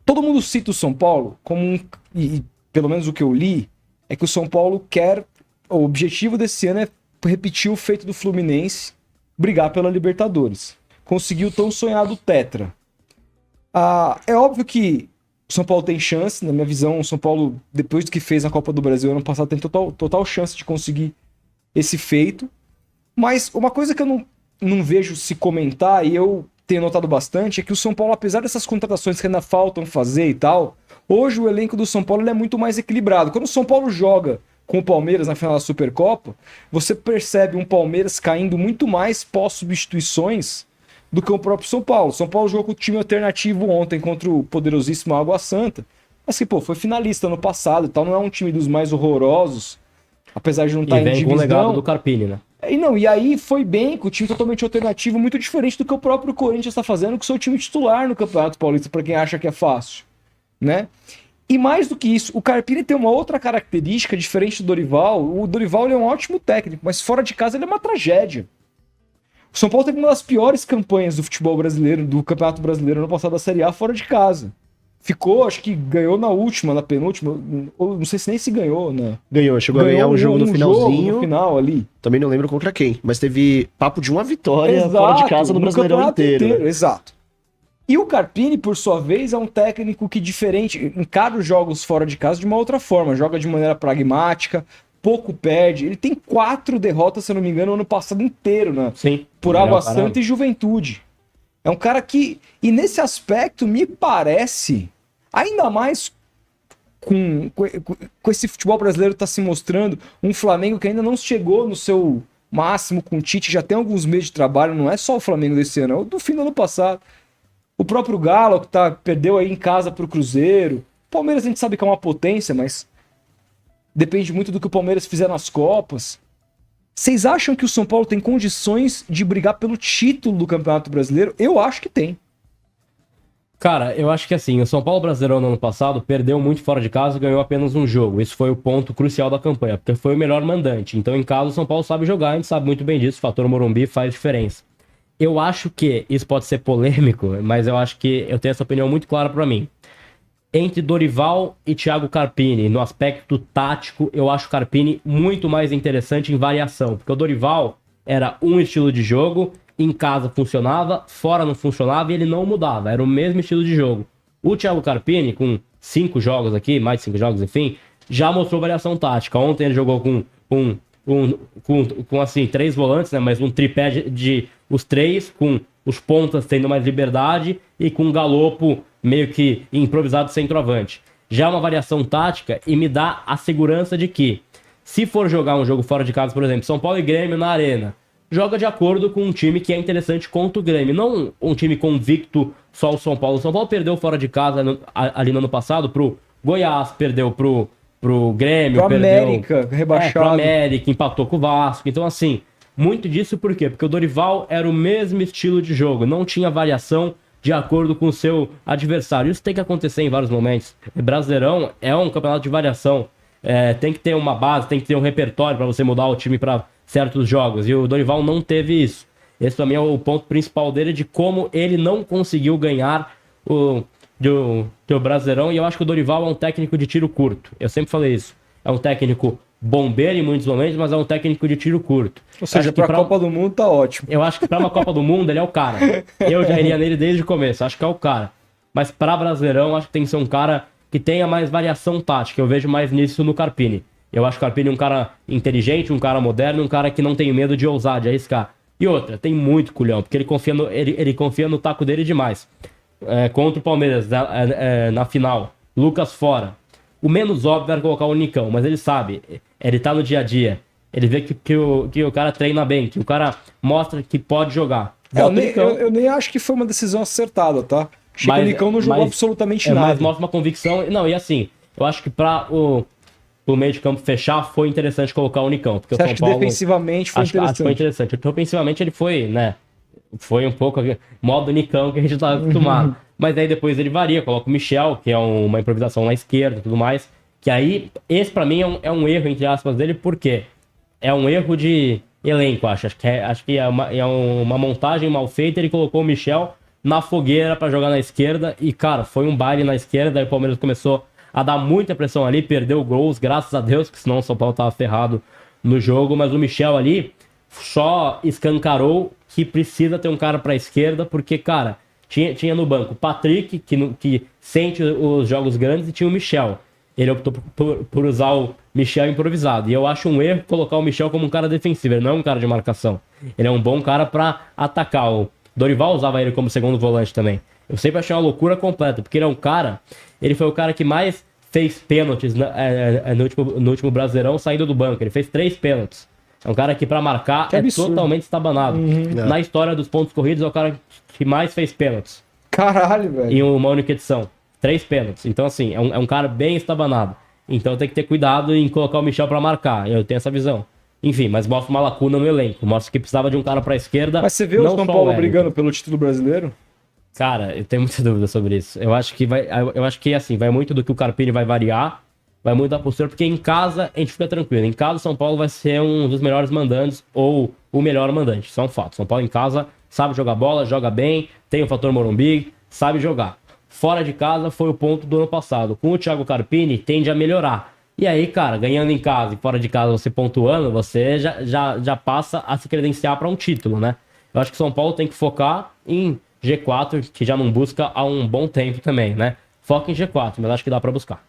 todo mundo cita o São Paulo como e pelo menos o que eu li, é que o São Paulo o objetivo desse ano é repetir o feito do Fluminense, brigar pela Libertadores. Conseguiu o tão sonhado tetra. É óbvio que o São Paulo tem chance, na minha visão, o São Paulo, depois do que fez na Copa do Brasil ano passado, tem total chance de conseguir esse feito. Mas uma coisa que eu não vejo se comentar, e eu tenho notado bastante, é que o São Paulo, apesar dessas contratações que ainda faltam fazer e tal, hoje o elenco do São Paulo ele é muito mais equilibrado. Quando o São Paulo joga com o Palmeiras na final da Supercopa, você percebe um Palmeiras caindo muito mais pós-substituições do que o próprio São Paulo. São Paulo jogou com o time alternativo ontem contra o poderosíssimo Água Santa, mas que, foi finalista ano passado e tal, não é um time dos mais horrorosos, apesar de não estar em divisão. E vem com o legado do Carpini, né? E aí foi bem, com o time totalmente alternativo, muito diferente do que o próprio Corinthians está fazendo com o seu time titular no Campeonato Paulista, para quem acha que é fácil, né? E mais do que isso, o Carpini tem uma outra característica diferente do Dorival. O Dorival ele é um ótimo técnico, mas fora de casa ele é uma tragédia. O São Paulo teve uma das piores campanhas do futebol brasileiro, do Campeonato Brasileiro no passado da Série A, fora de casa. Ficou, acho que ganhou na penúltima, ou não sei se nem se ganhou, né? Chegou a ganhar um jogo no finalzinho. Jogo no final ali. Também não lembro contra quem, mas teve papo de uma vitória fora de casa no Brasileirão inteiro. Exato. E o Carpini, por sua vez, é um técnico que encara os jogos fora de casa de uma outra forma, joga de maneira pragmática, pouco perde. Ele tem 4 derrotas, se eu não me engano, no ano passado inteiro, né? Sim. Por Água Santa e Juventude. É um cara que, e nesse aspecto, me parece, ainda mais com esse futebol brasileiro tá se mostrando, um Flamengo que ainda não chegou no seu máximo com o Tite, já tem alguns meses de trabalho, não é só o Flamengo desse ano, é o do fim do ano passado. O próprio Galo, que perdeu aí em casa pro Cruzeiro. O Palmeiras a gente sabe que é uma potência, mas depende muito do que o Palmeiras fizer nas Copas. Vocês acham que o São Paulo tem condições de brigar pelo título do Campeonato Brasileiro? Eu acho que tem. Cara, eu acho que assim, o São Paulo Brasileirão no ano passado perdeu muito fora de casa e ganhou apenas um jogo. Isso foi o ponto crucial da campanha, porque foi o melhor mandante. Então em casa o São Paulo sabe jogar, a gente sabe muito bem disso, o fator Morumbi faz diferença. Eu acho que, isso pode ser polêmico, mas eu acho que eu tenho essa opinião muito clara pra mim. Entre Dorival e Thiago Carpini, no aspecto tático, eu acho o Carpini muito mais interessante em variação. Porque o Dorival era um estilo de jogo, em casa funcionava, fora não funcionava e ele não mudava. Era o mesmo estilo de jogo. O Thiago Carpini, com 5 jogos aqui, mais de 5 jogos, enfim, já mostrou variação tática. Ontem ele jogou com assim, 3 volantes, né? Mas um tripé de os 3, com os pontas tendo mais liberdade e com um Galopo meio que improvisado centroavante. Já é uma variação tática e me dá a segurança de que, se for jogar um jogo fora de casa, por exemplo, São Paulo e Grêmio na Arena, joga de acordo com um time que é interessante contra o Grêmio, não um time convicto só o São Paulo. O São Paulo perdeu fora de casa ali no ano passado pro Goiás, perdeu pro Grêmio, pro América, rebaixado. Pro América, empatou com o Vasco. Então, assim, muito disso por quê? Porque o Dorival era o mesmo estilo de jogo, não tinha variação de acordo com o seu adversário. Isso tem que acontecer em vários momentos. O Brasileirão é um campeonato de variação. Tem que ter uma base, tem que ter um repertório para você mudar o time para certos jogos. E o Dorival não teve isso. Esse também é o ponto principal dele, de como ele não conseguiu ganhar do Brasileirão. E eu acho que o Dorival é um técnico de tiro curto. Eu sempre falei isso. É um técnico bombeiro em muitos momentos, mas é um técnico de tiro curto. Ou seja, pra Copa do Mundo tá ótimo. Eu acho que pra uma Copa do Mundo ele é o cara. Eu já iria nele desde o começo, acho que é o cara. Mas pra Brasileirão, acho que tem que ser um cara que tenha mais variação tática. Eu vejo mais nisso no Carpini. Eu acho que o Carpini é um cara inteligente, um cara moderno, um cara que não tem medo de ousar, de arriscar. E outra, tem muito culhão, porque ele confia no taco dele demais. Contra o Palmeiras, na final, Lucas fora. O menos óbvio era colocar o Nicão, mas ele sabe, ele tá no dia a dia. Ele vê que o cara treina bem, que o cara mostra que pode jogar. Eu nem acho que foi uma decisão acertada, tá? Achei que o Nicão não jogou absolutamente nada. Mas mostra uma convicção. Não, e assim, eu acho que pra o meio de campo fechar, foi interessante colocar o Nicão. Porque Você o acha que defensivamente foi interessante? Acho que foi interessante. Porque ofensivamente ele foi, né? Foi um pouco modo Nicão que a gente tava acostumado. Mas aí depois ele varia, coloca o Michel, que é uma improvisação na esquerda e tudo mais. Que aí, esse pra mim é um erro, entre aspas, dele, porque é um erro de elenco, acho. Acho que é uma montagem mal feita. Ele colocou o Michel na fogueira pra jogar na esquerda. E, cara, foi um baile na esquerda. Aí o Palmeiras começou a dar muita pressão ali, perdeu gols, graças a Deus, porque senão o São Paulo tava ferrado no jogo. Mas o Michel ali só escancarou que precisa ter um cara pra esquerda, porque, cara, tinha no banco o Patrick, que sente os jogos grandes, e tinha o Michel. Ele optou por usar o Michel improvisado. E eu acho um erro colocar o Michel como um cara defensivo. Ele não é um cara de marcação. Ele é um bom cara pra atacar. O Dorival usava ele como segundo volante também. Eu sempre achei uma loucura completa, porque ele é um cara... Ele foi o cara que mais fez pênaltis no último Brasileirão saindo do banco. Ele fez 3 pênaltis. É um cara que pra marcar é totalmente estabanado. Na história dos pontos corridos é o cara que mais fez pênaltis. Caralho, velho. Em uma única edição. 3 pênaltis. Então, assim, é um cara bem estabanado. Então tem que ter cuidado em colocar o Michel pra marcar. Eu tenho essa visão. Enfim, mas mostra uma lacuna no elenco. Mostra que precisava de um cara pra esquerda. Mas você vê o São Paulo brigando pelo título brasileiro? Cara, eu tenho muita dúvida sobre isso. Eu acho que assim, vai muito do que o Carpini vai variar. Vai muito da postura, porque em casa a gente fica tranquilo. Em casa o São Paulo vai ser um dos melhores mandantes ou o melhor mandante. Isso é um fato. São Paulo em casa sabe jogar bola, joga bem, tem o fator Morumbi, sabe jogar. Fora de casa foi o ponto do ano passado. Com o Thiago Carpini, tende a melhorar. E aí, cara, ganhando em casa e fora de casa você pontuando, você já passa a se credenciar para um título, né? Eu acho que o São Paulo tem que focar em G4, que já não busca há um bom tempo também, né? Foca em G4, mas acho que dá para buscar.